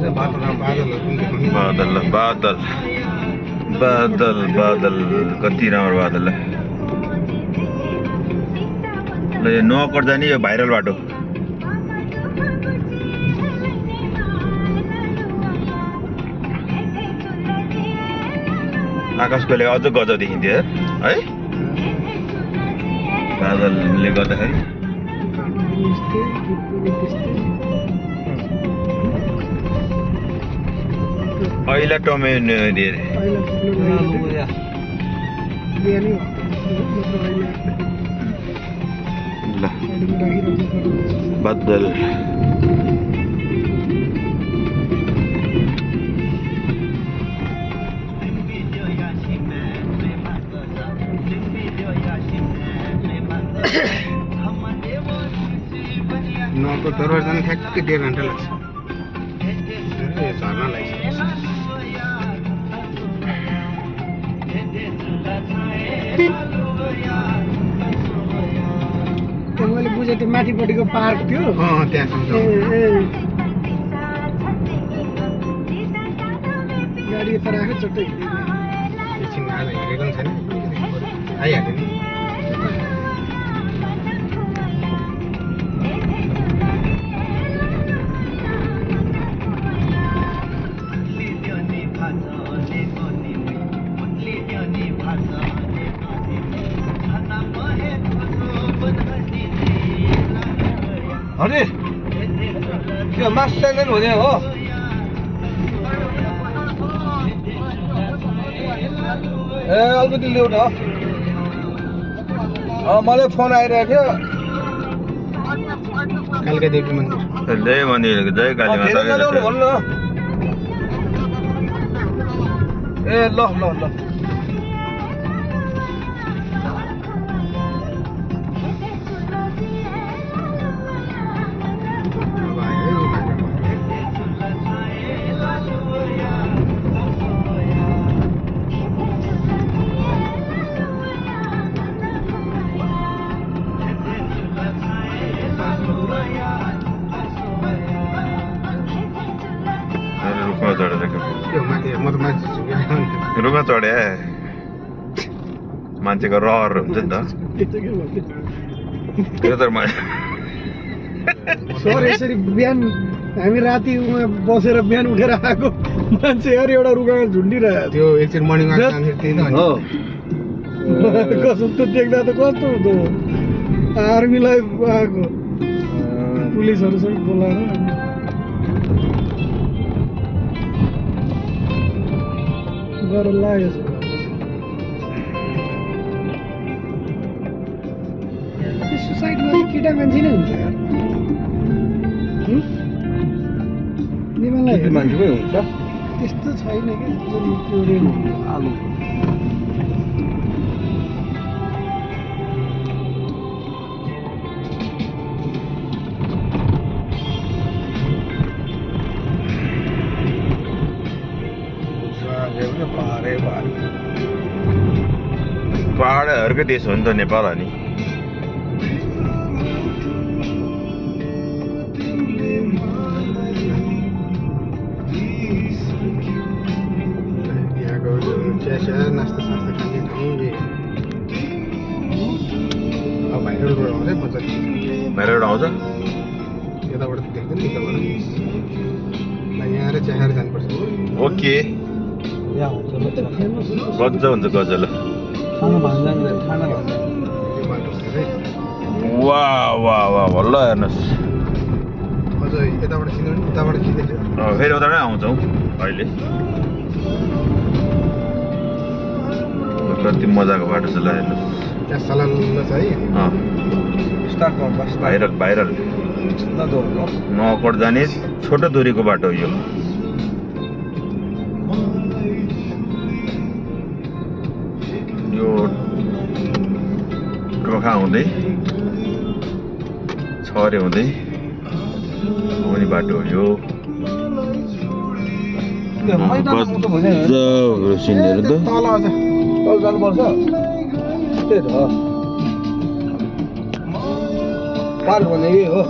बादल बादल बादल बादल कति राम्रो बादल ल यो नोकट जाने यो भाइरल बाटो आकाशको ले अझ गजब देखिन्थ्यो है बादलले गर्दाखेरि अहिले टमेन दिए ल बादल नौको दरबार जाने ठ्याक्कै 1.5 घन्टा लाग्छ झर्ना लाग्छ मैले बुझेँ त्यो माथिपट्टिको पार्क थियो त्यहाँ गाडी यता राख्यो चट्टै एकछिन आज हिँडेको पनि छैन आइहाल्यो नि अरे त्यो मास च्यानल हुने हो ए अलिकति ल्याउ न मलाई फोन आइरहेको थियो कालिका देवी मन्दिर जय मन्दिर जय काली माता भन्नु ए ल ल ल रुखमा चढे मान्छेको रहर हुन्छ नि त सर यसरी बिहान हामी राति बसेर बिहान उठेर आएको मान्छे अरे एउटा रुखमा झुन्डिरहेको त्यो एकचोटि मर्निङ वाक जान्थ्यो त्यही त कस्तो देख्दा त कस्तो हुँदो आर्मीलाई आएको पुलिसहरूसँग बोलाएर गरेर लाग्यो सुसाइड गर्ने केटा मान्छे नै हुन्छ यार नेपाललाई मान्छे पनि हुन्छ त्यस्तो छैन क्या आलु पहाडहरूकै देश हो नि त नेपाल अनि यहाँको चिया नास्ता सास्ता खाने ठाउँ अब भाइरल रोड आउँछ मजाले भाइरल आउँछ यताबाट देख्दैन यताबाट यहाँ चिया खाएर जानुपर्छ ओके गजब हुन्छ गजल वा वा वा भल्ल हेर्नुहोस् अझ यताबाट चिन्यो भने उताबाट खिचेर फेरि उताबाटै आउँछौँ अहिले कति मजाको बाटो छ ल हेर्नुहोस् त्यहाँ सलाल छ है भाइरल भाइरल नौकट जाने छोटो दूरीको बाटो हो यो टोखा हुँदै छरे हुँदै आउने बाटो हो यो सिनहरू त तल जानुपर्छ त्यही त पार्क भनेकै हो